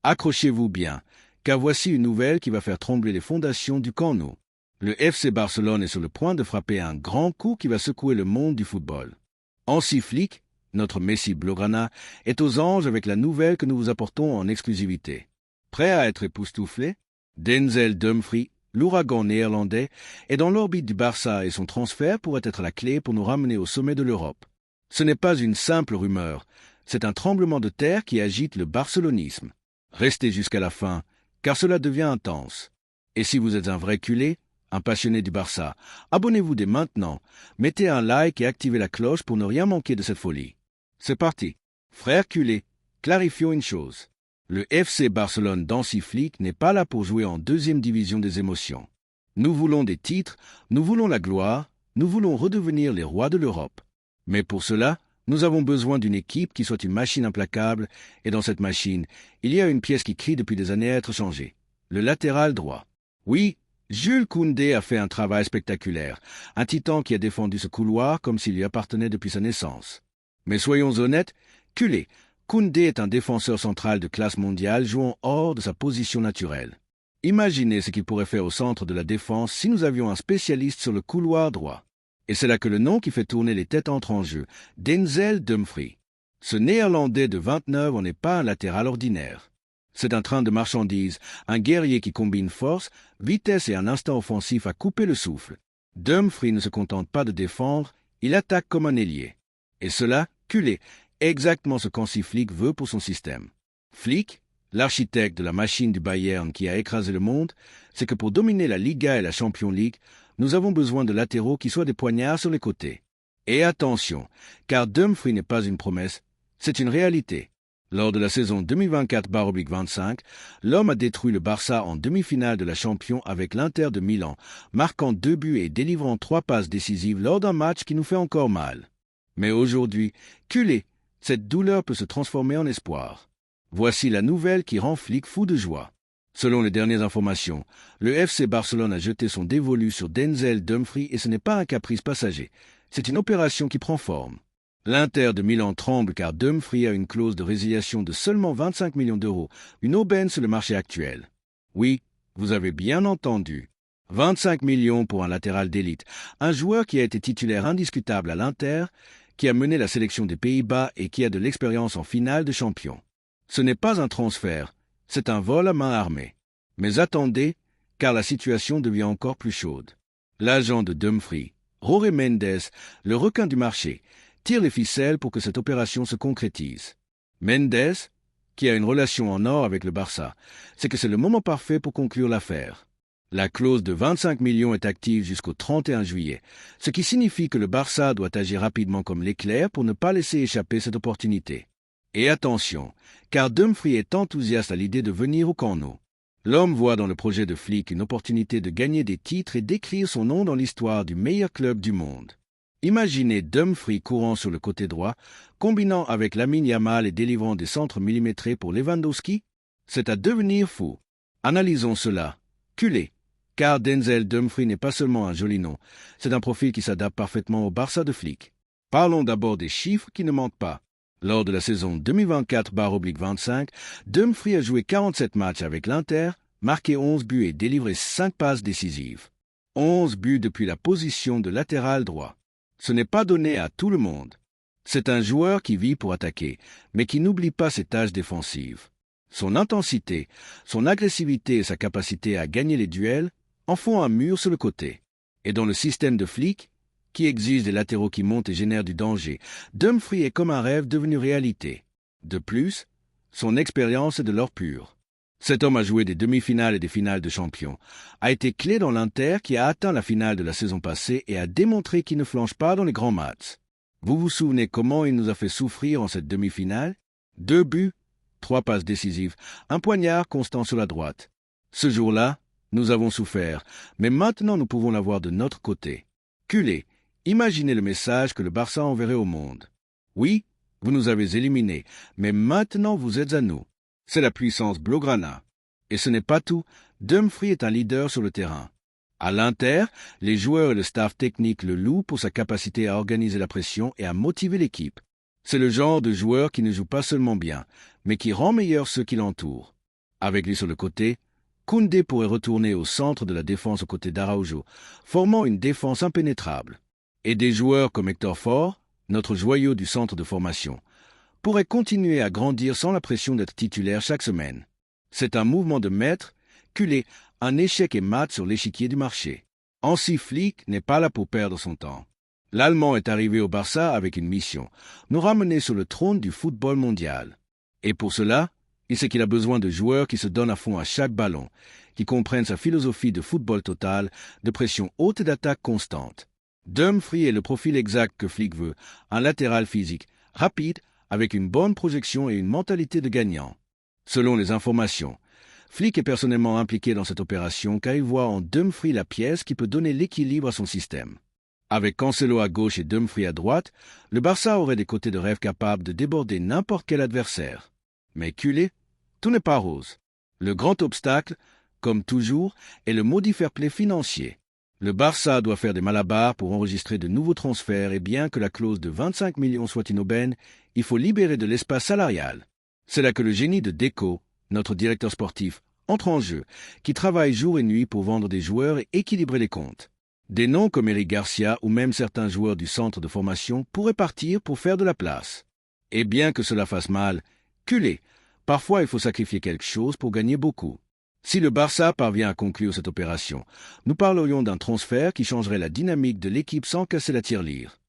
Accrochez-vous bien, car voici une nouvelle qui va faire trembler les fondations du Camp Nou. Le FC Barcelone est sur le point de frapper un grand coup qui va secouer le monde du football. Hansi Flick, notre Messi Blaugrana, est aux anges avec la nouvelle que nous vous apportons en exclusivité. Prêt à être époustouflé, Denzel Dumfries, l'ouragan néerlandais, est dans l'orbite du Barça et son transfert pourrait être la clé pour nous ramener au sommet de l'Europe. Ce n'est pas une simple rumeur, c'est un tremblement de terre qui agite le barcelonisme. Restez jusqu'à la fin, car cela devient intense. Et si vous êtes un vrai culé, un passionné du Barça, abonnez-vous dès maintenant, mettez un like et activez la cloche pour ne rien manquer de cette folie. C'est parti. Frères culés, clarifions une chose. Le FC Barcelone d'Hansi Flick n'est pas là pour jouer en deuxième division des émotions. Nous voulons des titres, nous voulons la gloire, nous voulons redevenir les rois de l'Europe. Mais pour cela, nous avons besoin d'une équipe qui soit une machine implacable, et dans cette machine, il y a une pièce qui crie depuis des années à être changée. Le latéral droit. Oui, Jules Koundé a fait un travail spectaculaire, un titan qui a défendu ce couloir comme s'il lui appartenait depuis sa naissance. Mais soyons honnêtes, culé, Koundé est un défenseur central de classe mondiale jouant hors de sa position naturelle. Imaginez ce qu'il pourrait faire au centre de la défense si nous avions un spécialiste sur le couloir droit. Et c'est là que le nom qui fait tourner les têtes entre en jeu, Denzel Dumfries. Ce Néerlandais de 29 ans n'est pas un latéral ordinaire. C'est un train de marchandises, un guerrier qui combine force, vitesse et un instinct offensif à couper le souffle. Dumfries ne se contente pas de défendre, il attaque comme un ailier. Et cela, culé, exactement ce qu'Hansi Flick veut pour son système. Flick, l'architecte de la machine du Bayern qui a écrasé le monde, c'est que pour dominer la Liga et la Champions League, nous avons besoin de latéraux qui soient des poignards sur les côtés. Et attention, car Dumfries n'est pas une promesse, c'est une réalité. Lors de la saison 2024-25, l'homme a détruit le Barça en demi-finale de la Champions avec l'Inter de Milan, marquant 2 buts et délivrant 3 passes décisives lors d'un match qui nous fait encore mal. Mais aujourd'hui, culé, cette douleur peut se transformer en espoir. Voici la nouvelle qui rend Flick fou de joie. Selon les dernières informations, le FC Barcelone a jeté son dévolu sur Denzel Dumfries et ce n'est pas un caprice passager. C'est une opération qui prend forme. L'Inter de Milan tremble car Dumfries a une clause de résiliation de seulement 25 millions d'euros, une aubaine sur le marché actuel. Oui, vous avez bien entendu. 25 millions pour un latéral d'élite, un joueur qui a été titulaire indiscutable à l'Inter, qui a mené la sélection des Pays-Bas et qui a de l'expérience en finale de champion. Ce n'est pas un transfert. C'est un vol à main armée. Mais attendez, car la situation devient encore plus chaude. L'agent de Dumfries, Jorge Mendes, le requin du marché, tire les ficelles pour que cette opération se concrétise. Mendes, qui a une relation en or avec le Barça, sait que c'est le moment parfait pour conclure l'affaire. La clause de 25 millions est active jusqu'au 31 juillet, ce qui signifie que le Barça doit agir rapidement comme l'éclair pour ne pas laisser échapper cette opportunité. Et attention, car Dumfries est enthousiaste à l'idée de venir au Camp Nou. L'homme voit dans le projet de Flick une opportunité de gagner des titres et d'écrire son nom dans l'histoire du meilleur club du monde. Imaginez Dumfries courant sur le côté droit, combinant avec Lamine Yamal et délivrant des centres millimétrés pour Lewandowski. C'est à devenir fou. Analysons cela. Culé. Car Denzel Dumfries n'est pas seulement un joli nom, c'est un profil qui s'adapte parfaitement au Barça de Flick. Parlons d'abord des chiffres qui ne mentent pas. Lors de la saison 2024-25, Dumfries a joué 47 matchs avec l'Inter, marqué 11 buts et délivré 5 passes décisives. 11 buts depuis la position de latéral droit. Ce n'est pas donné à tout le monde. C'est un joueur qui vit pour attaquer, mais qui n'oublie pas ses tâches défensives. Son intensité, son agressivité et sa capacité à gagner les duels en font un mur sur le côté. Et dans le système de Flick, qui exige des latéraux qui montent et génèrent du danger, Dumfries est comme un rêve devenu réalité. De plus, son expérience est de l'or pur. Cet homme a joué des demi-finales et des finales de champions, a été clé dans l'Inter qui a atteint la finale de la saison passée et a démontré qu'il ne flanche pas dans les grands matchs. Vous vous souvenez comment il nous a fait souffrir en cette demi-finale? 2 buts, 3 passes décisives, un poignard constant sur la droite. Ce jour-là, nous avons souffert, mais maintenant nous pouvons l'avoir de notre côté. Culé. Imaginez le message que le Barça enverrait au monde. Oui, vous nous avez éliminés, mais maintenant vous êtes à nous. C'est la puissance Blaugrana. Et ce n'est pas tout, Dumfries est un leader sur le terrain. À l'Inter, les joueurs et le staff technique le louent pour sa capacité à organiser la pression et à motiver l'équipe. C'est le genre de joueur qui ne joue pas seulement bien, mais qui rend meilleur ceux qui l'entourent. Avec lui sur le côté, Koundé pourrait retourner au centre de la défense aux côtés d'Araujo, formant une défense impénétrable. Et des joueurs comme Hector Ford, notre joyau du centre de formation, pourraient continuer à grandir sans la pression d'être titulaire chaque semaine. C'est un mouvement de maître, culé, un échec et mat sur l'échiquier du marché. Hansi Flick n'est pas là pour perdre son temps. L'Allemand est arrivé au Barça avec une mission, nous ramener sur le trône du football mondial. Et pour cela, il sait qu'il a besoin de joueurs qui se donnent à fond à chaque ballon, qui comprennent sa philosophie de football total, de pression haute et d'attaque constante. Dumfries est le profil exact que Flick veut, un latéral physique, rapide, avec une bonne projection et une mentalité de gagnant. Selon les informations, Flick est personnellement impliqué dans cette opération car il voit en Dumfries la pièce qui peut donner l'équilibre à son système. Avec Cancelo à gauche et Dumfries à droite, le Barça aurait des côtés de rêve capables de déborder n'importe quel adversaire. Mais culé, tout n'est pas rose. Le grand obstacle, comme toujours, est le maudit fair play financier. Le Barça doit faire des malabars pour enregistrer de nouveaux transferts et bien que la clause de 25 millions soit inaubaine, il faut libérer de l'espace salarial. C'est là que le génie de Deco, notre directeur sportif, entre en jeu, qui travaille jour et nuit pour vendre des joueurs et équilibrer les comptes. Des noms comme Eric Garcia ou même certains joueurs du centre de formation pourraient partir pour faire de la place. Et bien que cela fasse mal, culé, parfois il faut sacrifier quelque chose pour gagner beaucoup. Si le Barça parvient à conclure cette opération, nous parlerions d'un transfert qui changerait la dynamique de l'équipe sans casser la tirelire.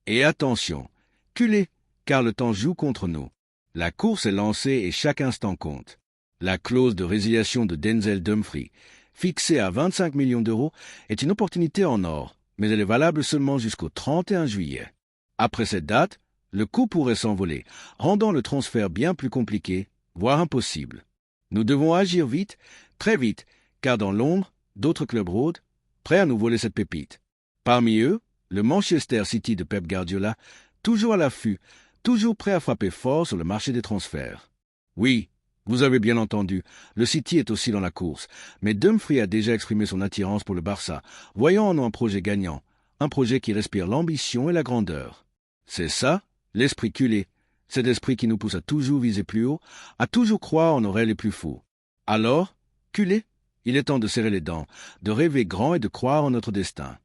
Et attention, culé, car le temps joue contre nous. La course est lancée et chaque instant compte. La clause de résiliation de Denzel Dumfries, fixée à 25 millions d'euros, est une opportunité en or, mais elle est valable seulement jusqu'au 31 juillet. Après cette date, le coût pourrait s'envoler, rendant le transfert bien plus compliqué, voire impossible. Nous devons agir vite, très vite, car dans l'ombre, d'autres clubs rôdent, prêts à nous voler cette pépite. Parmi eux, le Manchester City de Pep Guardiola, toujours à l'affût, toujours prêt à frapper fort sur le marché des transferts. Oui, vous avez bien entendu, le City est aussi dans la course, mais Dumfries a déjà exprimé son attirance pour le Barça, voyant en nous un projet gagnant, un projet qui respire l'ambition et la grandeur. C'est ça, l'esprit culé, cet esprit qui nous pousse à toujours viser plus haut, à toujours croire en nos rêves les plus fous. Alors, culé, il est temps de serrer les dents, de rêver grand et de croire en notre destin.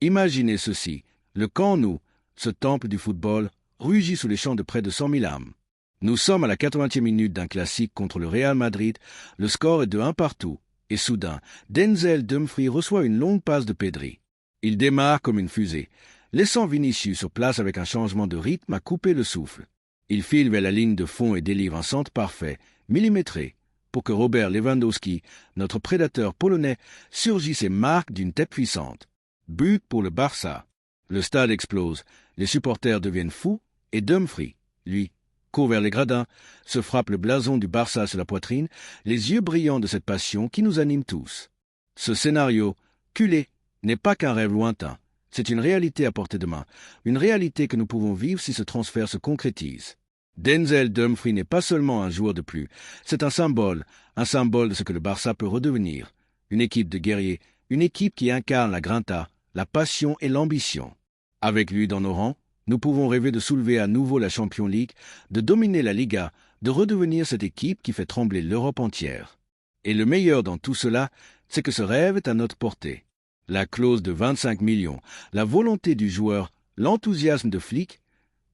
Imaginez ceci, le Camp Nou, ce temple du football, rugit sous les chants de près de 100 000 âmes. Nous sommes à la 80e minute d'un classique contre le Real Madrid, le score est de 1 partout, et soudain, Denzel Dumfries reçoit une longue passe de Pedri. Il démarre comme une fusée, laissant Vinicius sur place avec un changement de rythme à couper le souffle. Il file vers la ligne de fond et délivre un centre parfait, millimétré, pour que Robert Lewandowski, notre prédateur polonais, surgisse et marque d'une tête puissante. But pour le Barça. Le stade explose, les supporters deviennent fous, et Dumfries, lui, court vers les gradins, se frappe le blason du Barça sur la poitrine, les yeux brillants de cette passion qui nous anime tous. Ce scénario, culé, n'est pas qu'un rêve lointain. C'est une réalité à portée de main, une réalité que nous pouvons vivre si ce transfert se concrétise. Denzel Dumfries n'est pas seulement un joueur de plus, c'est un symbole de ce que le Barça peut redevenir. Une équipe de guerriers, une équipe qui incarne la grinta, la passion et l'ambition. Avec lui dans nos rangs, nous pouvons rêver de soulever à nouveau la Champions League, de dominer la Liga, de redevenir cette équipe qui fait trembler l'Europe entière. Et le meilleur dans tout cela, c'est que ce rêve est à notre portée. La clause de 25 millions, la volonté du joueur, l'enthousiasme de Flick,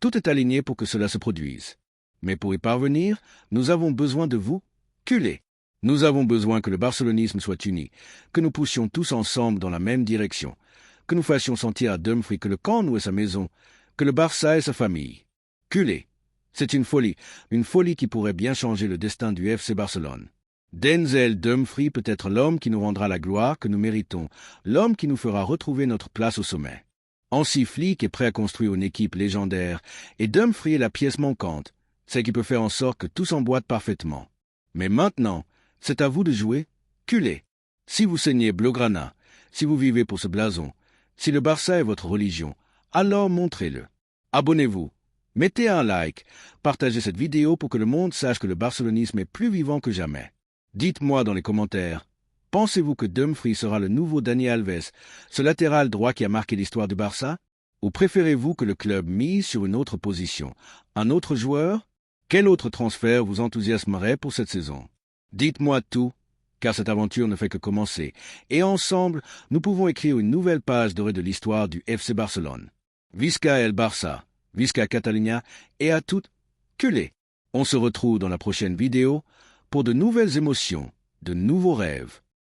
tout est aligné pour que cela se produise. Mais pour y parvenir, nous avons besoin de vous, culés. Nous avons besoin que le barcelonisme soit uni, que nous poussions tous ensemble dans la même direction, que nous fassions sentir à Dumfries que le Camp Nou est sa maison, que le Barça est sa famille. Culés. C'est une folie qui pourrait bien changer le destin du FC Barcelone. Denzel Dumfries peut être l'homme qui nous rendra la gloire que nous méritons, l'homme qui nous fera retrouver notre place au sommet. Hansi Flick est prêt à construire une équipe légendaire, et Dumfries est la pièce manquante, celle qui peut faire en sorte que tout s'emboîte parfaitement. Mais maintenant, c'est à vous de jouer, culés. Si vous saignez Blaugrana, si vous vivez pour ce blason, si le Barça est votre religion, alors montrez-le. Abonnez-vous, mettez un like, partagez cette vidéo pour que le monde sache que le barcelonisme est plus vivant que jamais. Dites-moi dans les commentaires, pensez-vous que Dumfries sera le nouveau Dani Alves, ce latéral droit qui a marqué l'histoire du Barça? Ou préférez-vous que le club mise sur une autre position, un autre joueur? Quel autre transfert vous enthousiasmerait pour cette saison? Dites-moi tout, car cette aventure ne fait que commencer, et ensemble, nous pouvons écrire une nouvelle page dorée de l'histoire du FC Barcelone. Visca el Barça, Visca Catalunya, et à toutes, culé. On se retrouve dans la prochaine vidéo pour de nouvelles émotions, de nouveaux rêves.